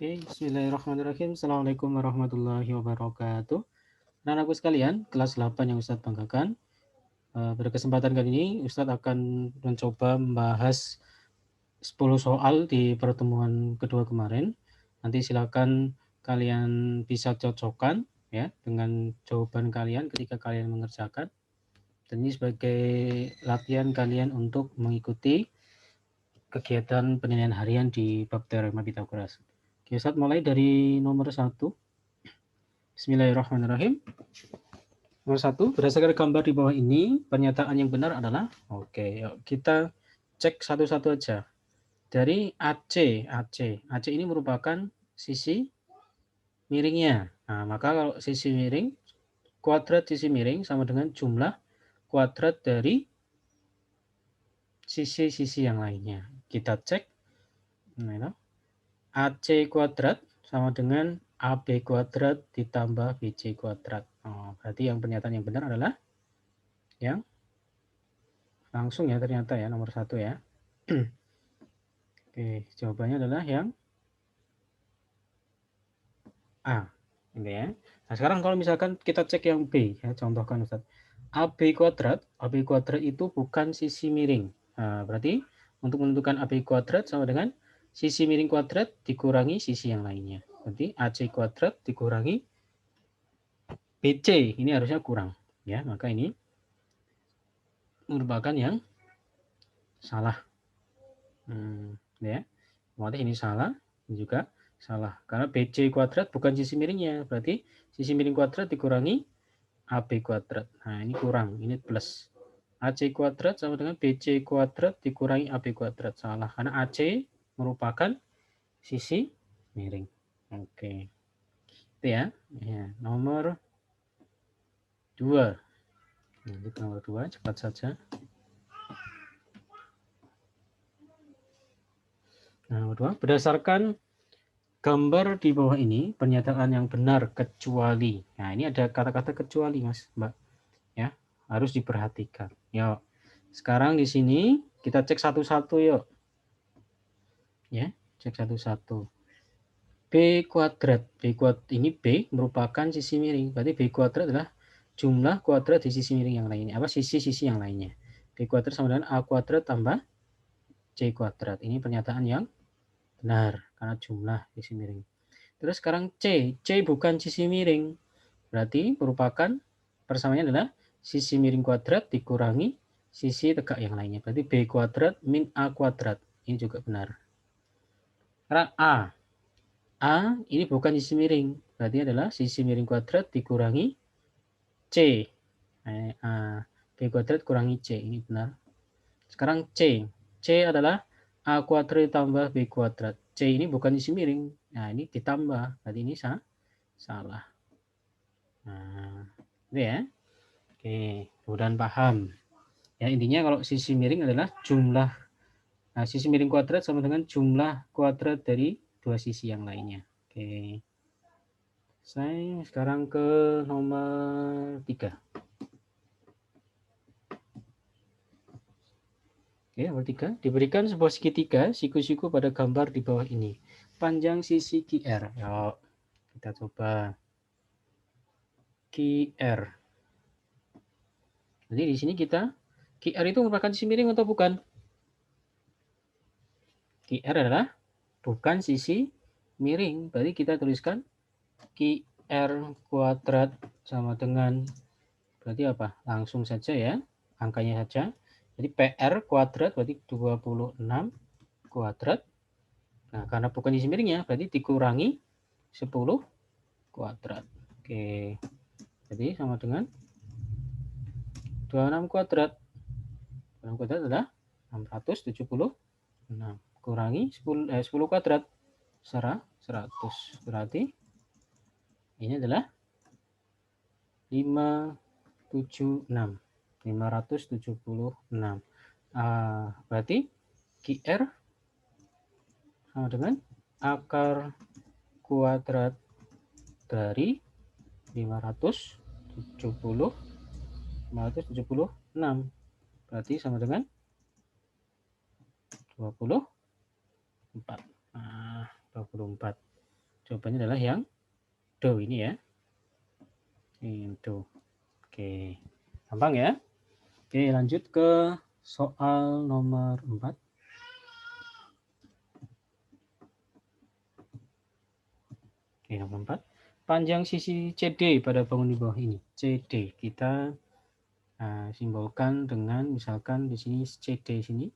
Oke, bismillahirrahmanirrahim. Assalamualaikum warahmatullahi wabarakatuh. Anak-anakku sekalian, kelas 8 yang Ustadz banggakan. Pada kesempatan kali ini, Ustadz akan mencoba membahas 10 soal di pertemuan kedua kemarin. Nanti silakan kalian bisa cocokkan ya dengan jawaban kalian ketika kalian mengerjakan. Dan ini sebagai latihan kalian untuk mengikuti kegiatan penilaian harian di bab teorema Pitagoras. Oke, Ustadz mulai dari nomor 1. Bismillahirrahmanirrahim. Nomor 1, berdasarkan gambar di bawah ini, pernyataan yang benar adalah, oke, yuk kita cek satu-satu aja. Dari AC ini merupakan sisi miringnya. Nah, maka kalau sisi miring, kuadrat sisi miring sama dengan jumlah kuadrat dari sisi-sisi yang lainnya. Kita cek, nah, AC kuadrat sama dengan AB kuadrat ditambah BC kuadrat. Oh, berarti yang pernyataan yang benar adalah yang langsung ya ternyata ya, nomor 1 ya. Oke, jawabannya adalah yang A. Ini ya. Nah, sekarang kalau misalkan kita cek yang B ya, contohkan Ustaz. AB kuadrat itu bukan sisi miring. Nah, berarti untuk menentukan AB kuadrat sama dengan sisi miring kuadrat dikurangi sisi yang lainnya. Berarti AC kuadrat dikurangi BC, ini harusnya kurang ya, maka ini merupakan yang salah. Ya. Otomatis ini salah, ini juga salah. Karena BC kuadrat bukan sisi miringnya, berarti sisi miring kuadrat dikurangi AB kuadrat. Nah, ini kurang, ini plus. AC kuadrat sama dengan BC kuadrat dikurangi AB kuadrat. Salah, karena AC merupakan sisi miring. Oke. Itu ya. Ya, nomor 2. Lanjut nomor 2, cepat saja. Nah, nomor 2, berdasarkan gambar di bawah ini, pernyataan yang benar kecuali. Nah, ini ada kata-kata kecuali, Mas, Mbak. Ya, harus diperhatikan. Yuk. Sekarang di sini kita cek satu-satu yuk. Ya, cek satu-satu. B kuadrat. Ini B merupakan sisi miring. Berarti B kuadrat adalah jumlah kuadrat di sisi miring yang lainnya. Apa sisi-sisi yang lainnya. B kuadrat sama dengan A kuadrat tambah C kuadrat. Ini pernyataan yang benar karena jumlah sisi miring. Terus sekarang C bukan sisi miring. Berarti merupakan persamaannya adalah sisi miring kuadrat dikurangi sisi tegak yang lainnya. Berarti B kuadrat min A kuadrat. Ini juga benar. Karena A ini bukan sisi miring. Berarti adalah sisi miring kuadrat dikurangi C. B kuadrat kurangi C. Ini benar. Sekarang C. C adalah A kuadrat ditambah B kuadrat. C ini bukan sisi miring. Nah, ini ditambah. Berarti ini salah. Nah, itu ya. Oke, mudah-mudahan paham. Ya, intinya kalau sisi miring adalah jumlah. Nah, sisi miring kuadrat sama dengan jumlah kuadrat dari dua sisi yang lainnya. Oke. Saya sekarang ke nomor 3. Oke, nomor 3. Diberikan sebuah segitiga siku-siku pada gambar di bawah ini. Panjang sisi QR. Yuk, kita coba. QR. Jadi di sini kita QR itu merupakan sisi miring atau bukan? QR adalah bukan sisi miring. Berarti kita tuliskan QR kuadrat sama dengan berarti apa? Langsung saja ya, angkanya saja. Jadi PR kuadrat berarti 26 kuadrat. Nah, karena bukan sisi miringnya, berarti dikurangi 10 kuadrat. Oke. Jadi sama dengan 26 kuadrat. 26 kuadrat adalah 676. Kurangi 10 kuadrat. 100. Berarti ini adalah 576. Berarti QR sama dengan akar kuadrat dari 576. Berarti sama dengan 24. 24. Jawabannya adalah yang do ini ya. Ini do. Oke, gampang ya. Oke, lanjut ke soal nomor 4. Oke, nomor 4. Panjang sisi CD pada bangun di bawah ini. CD kita simbolkan dengan misalkan di sini CD sini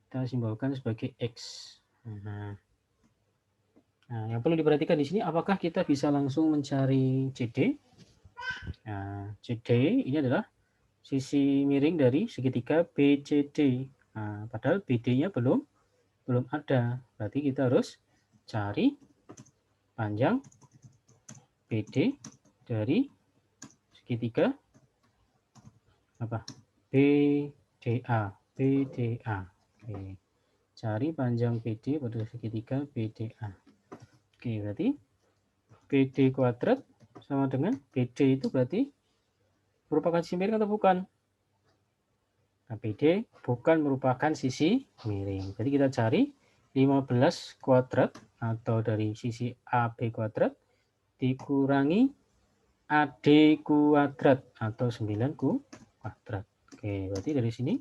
kita simbolkan sebagai X. Nah, yang perlu diperhatikan di sini apakah kita bisa langsung mencari CD? Nah, CD ini adalah sisi miring dari segitiga BCD. Nah, padahal BD-nya belum ada. Berarti kita harus cari panjang BD dari segitiga apa? BDA. Oke. Cari panjang BD pada segitiga BDA. Oke, berarti BD kuadrat sama dengan BD itu berarti merupakan sisi miring atau bukan? Nah, BD bukan merupakan sisi miring. Jadi kita cari 15 kuadrat atau dari sisi AB kuadrat dikurangi AD kuadrat atau 9 kuadrat. Oke, berarti dari sini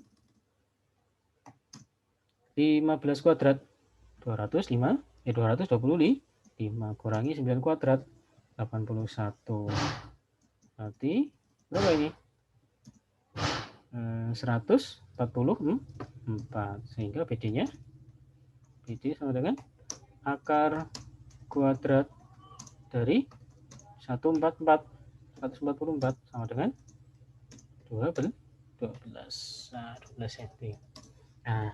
15 kuadrat 225 kurangi 9 kuadrat 81. Berarti berapa ini? 144. Sehingga BD-nya BD sama dengan akar kuadrat dari 144 sama dengan 12. Nah, 12 cm. Nah,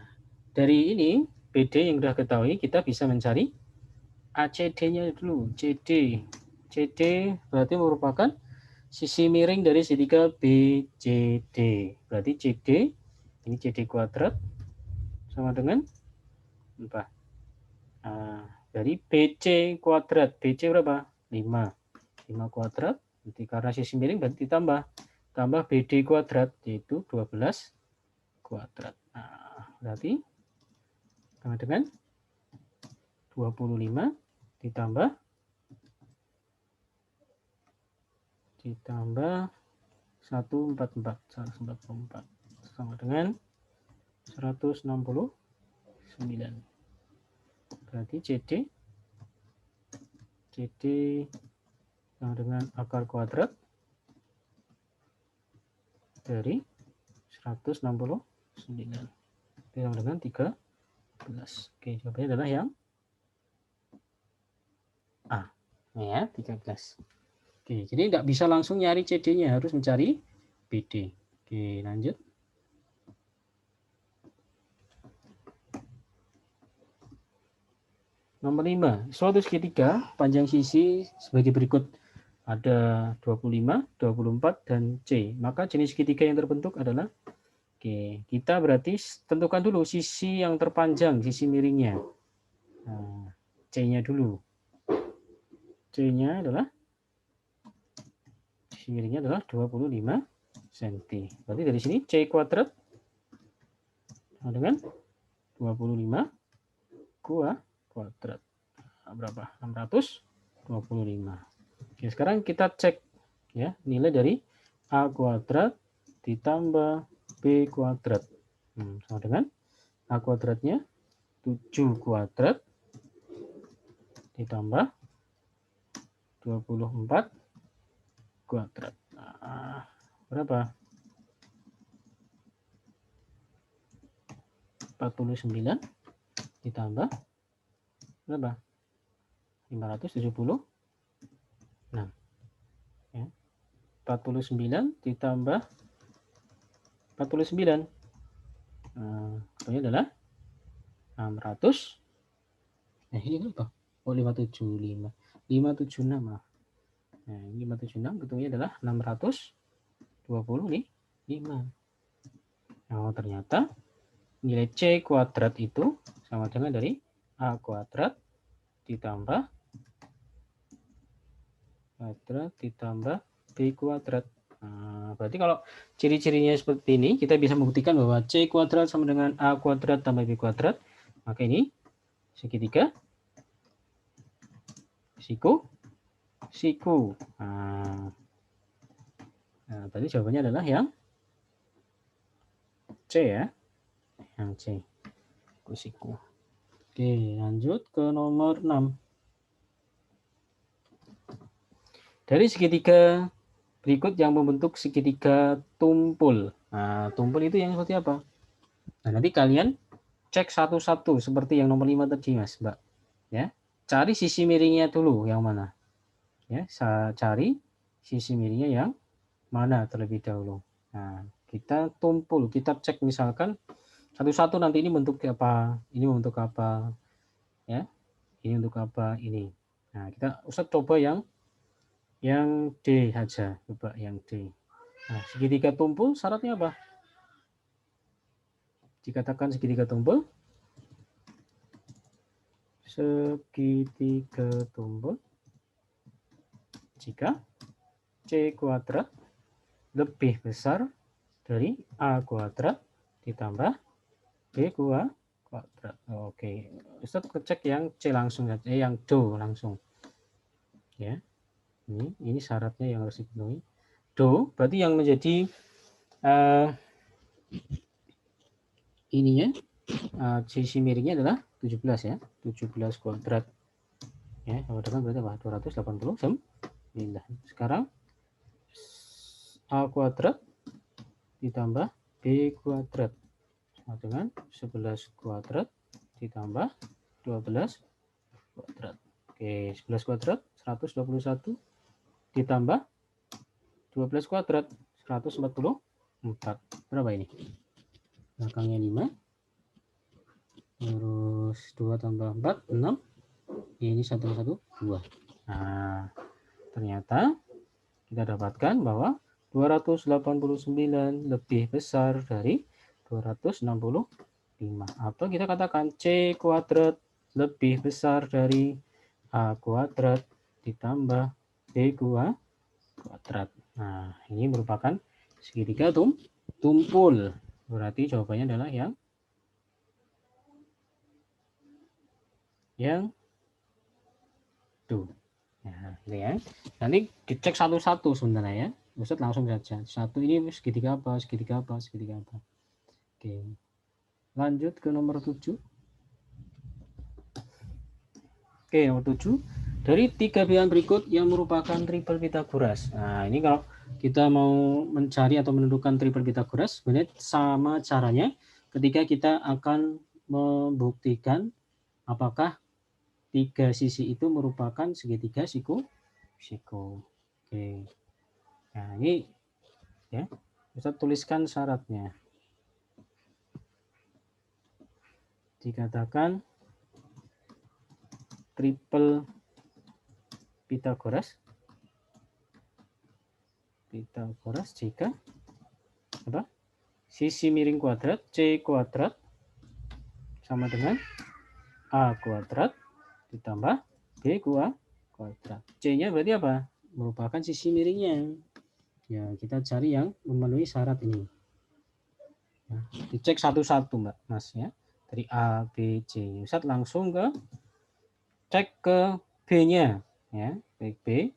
dari ini BD yang sudah ketahui kita bisa mencari ACD-nya dulu. CD berarti merupakan sisi miring dari segitiga BCD. Berarti CD ini CD kuadrat sama dengan apa? Dari BC kuadrat. BC berapa? 5 kuadrat. Jadi karena sisi miring berarti tambah BD kuadrat yaitu 12 kuadrat. Nah, berarti sama dengan 25 ditambah 144 sama dengan 169. Berarti CD sama dengan akar kuadrat dari 169. Itu sama dengan 13. Oke, jawabannya adalah yang A. Ya, 13. Oke, jadi nggak bisa langsung nyari CD-nya, harus mencari BD. Oke, lanjut. Nomor 5, suatu segitiga panjang sisi sebagai berikut. Ada 25, 24, dan C. Maka jenis segitiga yang terbentuk adalah, oke, kita berarti tentukan dulu sisi yang terpanjang, sisi miringnya. Nah, C-nya dulu. C-nya adalah, sisi miringnya adalah 25 cm. Berarti dari sini C kuadrat sama dengan 25 kuadrat. Berapa? 625. Oke, sekarang kita cek ya nilai dari A kuadrat ditambah B kuadrat. Sama dengan A kuadratnya 7 kuadrat ditambah 24 kuadrat. Nah, berapa? 49 ditambah berapa? 576. Ya. 49 ditambah 49. Ini adalah 600. Nah, ini berapa? Oh, 575. 576. Nah, ini 576 betulnya adalah 625. Nah, ternyata nilai C kuadrat itu sama dengan dari A kuadrat ditambah B kuadrat. Nah, berarti kalau ciri-cirinya seperti ini, kita bisa membuktikan bahwa C kuadrat sama dengan A kuadrat tambah B kuadrat. Maka ini segitiga siku. Nah, tadi jawabannya adalah yang C ya. Yang C. Siku. Oke, lanjut ke nomor 6. Dari segitiga berikut yang membentuk segitiga tumpul. Nah, tumpul itu yang seperti apa? Nah, nanti kalian cek satu-satu seperti yang nomor 5 tadi, Mas, Mbak. Ya. Cari sisi miringnya dulu yang mana. Ya, cari sisi miringnya yang mana terlebih dahulu. Nah, kita tumpul, kita cek misalkan satu-satu nanti ini bentuk apa, ini bentuk apa, ya, ini untuk apa, ini. Nah, kita Ustadz coba yang D saja, coba yang D. Nah, segitiga tumpul syaratnya apa? Dikatakan segitiga tumpul, jika C kuadrat lebih besar dari A kuadrat ditambah B kuadrat. Oke, Ustadz cek yang C langsung saja, yang Do langsung. Ya, ini syaratnya yang harus dipenuhi. Do berarti yang menjadi ininya sisi miringnya adalah 17 ya, 17 kuadrat. Ya, sama dengan berarti apa? 289. Sekarang A kuadrat ditambah B kuadrat sama dengan 11 kuadrat ditambah 12 kuadrat. Oke, 11 kuadrat 121 ditambah 12 kuadrat 144. Berapa ini? Belakangnya 5. Terus 2 tambah 4, 6. Ini 1, 2. Nah, ternyata kita dapatkan bahwa 289 lebih besar dari 265. Atau kita katakan C kuadrat lebih besar dari A kuadrat ditambah B kuadrat. Nah, ini merupakan segitiga tumpul. Berarti jawabannya adalah yang tuh. Nah, ini ya. Nanti dicek satu-satu sebenarnya ya. Ustadz langsung saja. Satu ini segitiga apa, segitiga apa, segitiga apa. Oke. Lanjut ke nomor 7. Oke, nomor 7. Dari 3 bilangan berikut yang merupakan triple Pythagoras. Nah, ini kalau kita mau mencari atau menentukan triple Pythagoras, sebenarnya sama caranya ketika kita akan membuktikan apakah 3 sisi itu merupakan segitiga siku. Oke. Nah, ini ya, bisa tuliskan syaratnya. Dikatakan triple Pythagoras jika apa? Sisi miring kuadrat C kuadrat sama dengan A kuadrat ditambah B kuadrat. C-nya berarti apa? Merupakan sisi miringnya. Ya, kita cari yang memenuhi syarat ini. Ya, dicek satu-satu, Mbak, Mas ya. Dari A, B, C. Ustadz langsung ke cek ke B-nya ya. Baik, B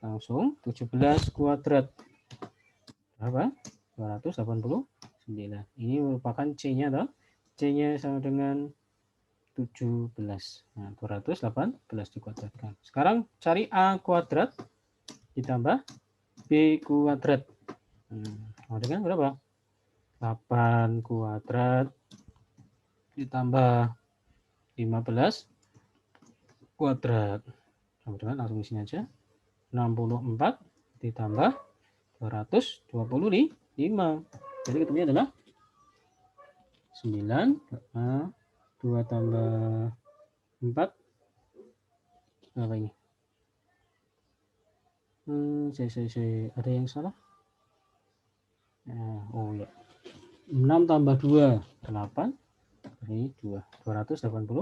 langsung 17 kuadrat. Berapa? 289. Ini merupakan C-nya atau C-nya sama dengan 17. Nah, 218 dikuadratkan. Sekarang cari A kuadrat ditambah B kuadrat. Sama dengan berapa? 8 kuadrat ditambah 15 kuadrat. Sama dengan langsung di sini aja. 64 ditambah 225. Jadi ketemunya adalah 9. 2 tambah 4 apa ini? Ada yang salah? Oh ya. 6 tambah 2 8. Ini 289.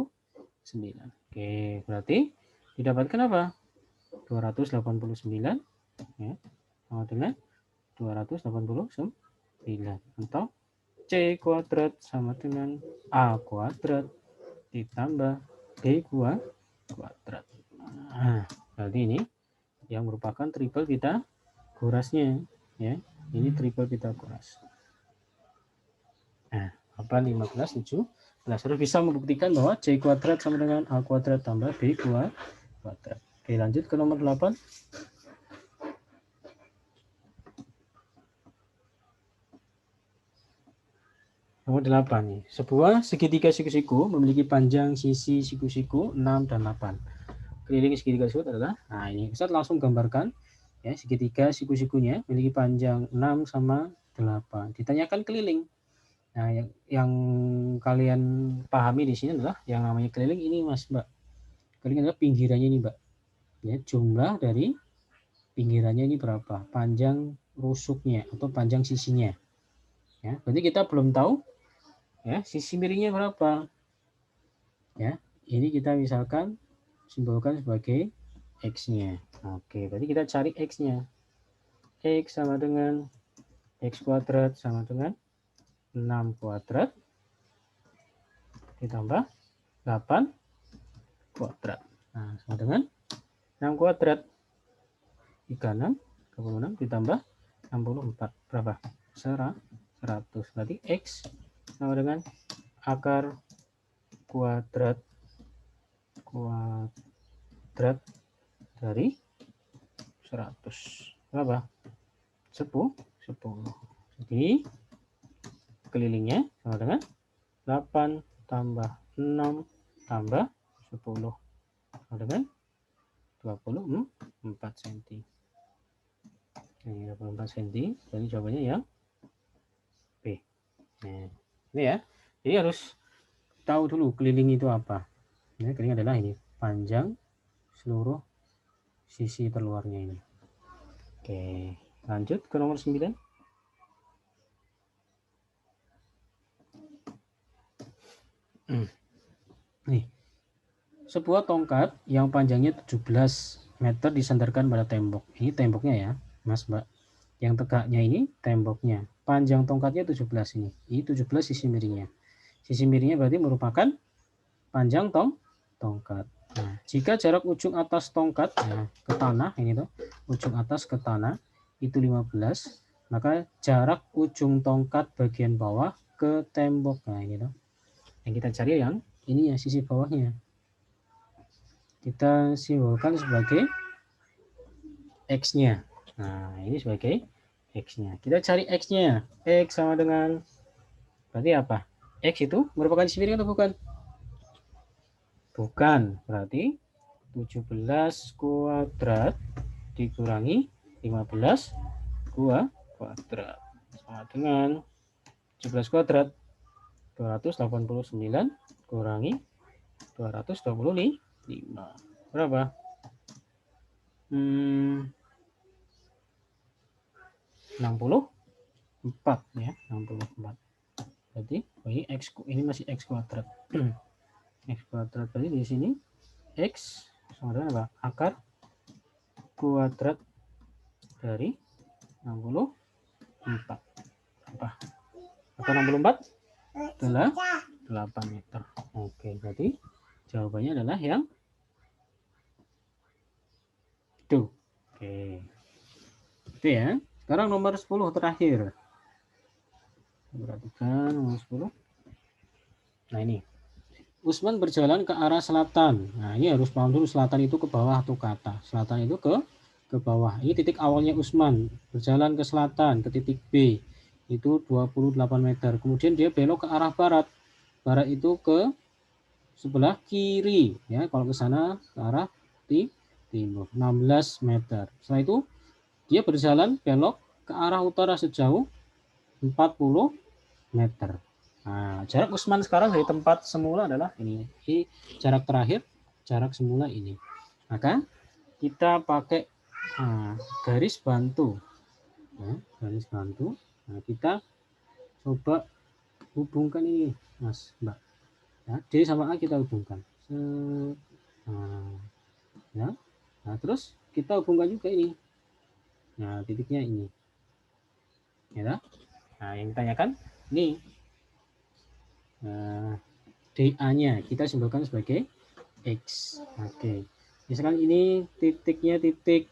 Oke, berarti didapatkan apa? 289 ya, sama dengan 289 atau C kuadrat sama dengan A kuadrat ditambah B kuadrat. Nah, berarti ini yang merupakan triple Pitagorasnya, ya. Ini triple Pitagoras. Nah, apa 15, 17? Harus bisa membuktikan bahwa C kuadrat sama dengan A kuadrat tambah B kuadrat. Oke, lanjut ke nomor 8. Nomor 8 nih. Sebuah segitiga siku-siku memiliki panjang sisi siku-siku 6 dan 8. Keliling segitiga tersebut adalah, nah ini Ustaz langsung gambarkan ya, segitiga siku-sikunya memiliki panjang 6 sama 8. Ditanyakan keliling. Nah, yang kalian pahami di sini adalah yang namanya keliling ini Mas, Mbak. Keliling adalah pinggirannya ini, Mbak. Ya, jumlah dari pinggirannya ini berapa? Panjang rusuknya atau panjang sisinya. Ya, berarti kita belum tahu ya sisi miringnya berapa. Ya, ini kita misalkan simbolkan sebagai X-nya. Oke, berarti kita cari X-nya. X sama dengan X kuadrat sama dengan 6 kuadrat ditambah 8 kuadrat. Nah, sama dengan 6 kuadrat. 36, 26 ditambah 64. Berapa? 100. Berarti X sama dengan akar kuadrat dari 100. Berapa? 10. Jadi kelilingnya sama dengan 8 tambah 6 tambah 10 sama dengan 24 cm. Ini 24 cm. Jadi jawabannya yang B. Nah, ini ya. Jadi harus tahu dulu keliling itu apa. Nah, keliling adalah ini panjang seluruh sisi terluarnya ini. Oke, lanjut ke nomor 9. Nih, sebuah tongkat yang panjangnya 17 meter disandarkan pada tembok. Ini temboknya ya, Mas Mbak. Yang tegaknya ini temboknya. Panjang tongkatnya 17 ini. Ini 17 sisi miringnya. Sisi miringnya berarti merupakan panjang tongkat. Nah, jika jarak ujung atas tongkat ke tanah ini tuh, ujung atas ke tanah itu 15, maka jarak ujung tongkat bagian bawah ke tembok. Nah, ini tuh. Yang kita cari yang ini ya, sisi bawahnya. Kita simbolkan sebagai X-nya. Nah, ini sebagai X-nya. Kita cari X-nya. X sama dengan, berarti apa? X itu merupakan sisi miring atau bukan? Bukan. Berarti 17 kuadrat dikurangi 15 kuadrat. Sama dengan 17 kuadrat. 289 kurangi 225. Berapa? 64 ya, 64. Berarti ini X, ini masih X kuadrat. X kuadrat berarti di sini X sama dengan apa? Akar kuadrat dari 64. Apa? Akar 64 adalah 8 meter. Oke, berarti jawabannya adalah yang itu. Oke. Itu ya. Sekarang nomor 10 terakhir. Perhatikan nomor 10. Nah, ini. Usman berjalan ke arah selatan. Nah, ini harus paham dulu selatan itu ke bawah atau ke atas. Selatan itu ke bawah. Ini titik awalnya Usman. Berjalan ke selatan, ke titik B. Itu 28 meter. Kemudian dia belok ke arah barat. Barat itu ke sebelah kiri. Ya, kalau ke sana ke arah timur. 16 meter. Setelah itu dia berjalan belok ke arah utara sejauh 40 meter. Nah, jarak Usman sekarang dari tempat semula adalah ini. Ini jarak terakhir, jarak semula ini. Maka kita pakai garis bantu. Ya, garis bantu. Nah, kita coba hubungkan ini, Mas, Mbak. Ya, D sama A kita hubungkan. Ya. Nah, terus kita hubungkan juga ini. Nah, titiknya ini. Ya. Nah, yang ditanyakan ini DA-nya kita simbolkan sebagai X. Oke. Misalkan ini titiknya titik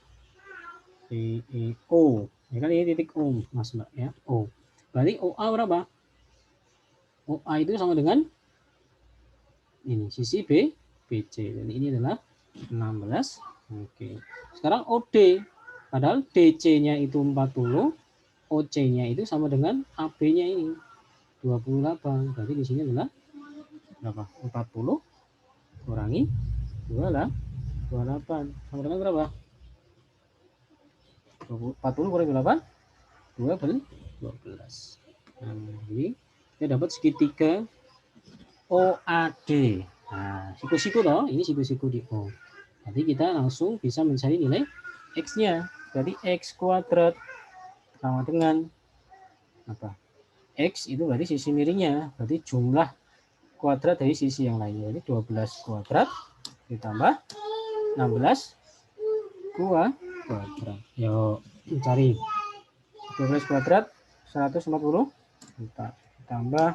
O. Ya kan ini titik O, Mas Mbak ya. O. Berarti OA berapa? OA itu sama dengan ini sisi BC. Dan ini adalah 16. Oke. Sekarang OD. Padahal DC-nya itu 40, OC-nya itu sama dengan AB-nya ini 28. Berarti di sini adalah berapa? 40 kurangi 2 lah 28. Sama dengan berapa? 40 kurangi 8 12. Jadi kita dapat segitiga OAD. Nah, siku-siku toh, ini siku-siku di O. Jadi kita langsung bisa mencari nilai X-nya. Jadi X kuadrat sama dengan apa? X itu berarti sisi miringnya. Berarti jumlah kuadrat dari sisi yang lainnya. Jadi 12 kuadrat ditambah 16 kuadrat. Yuk, cari. 12 kuadrat 140 ditambah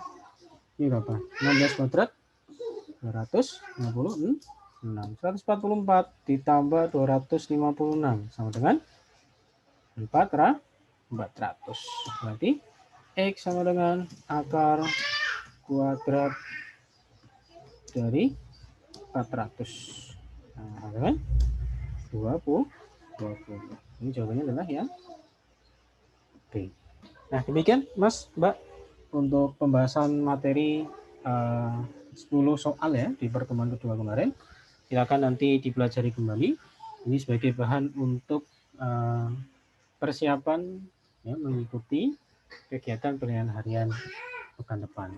ini berapa? 16 kuadrat 256. 144 ditambah 256 sama dengan 400. Berarti X sama dengan akar kuadrat dari 400. Nah, kan? 20. Ini jawabannya adalah yang B. Nah, demikian Mas, Mbak, untuk pembahasan materi 10 soal ya di pertemuan kedua kemarin. Silakan nanti dipelajari kembali. Ini sebagai bahan untuk persiapan ya, mengikuti kegiatan penilaian harian pekan depan.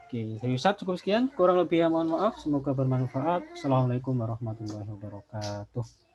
Oke, dari Ustaz cukup sekian. Kurang lebih mohon maaf. Semoga bermanfaat. Assalamualaikum warahmatullahi wabarakatuh.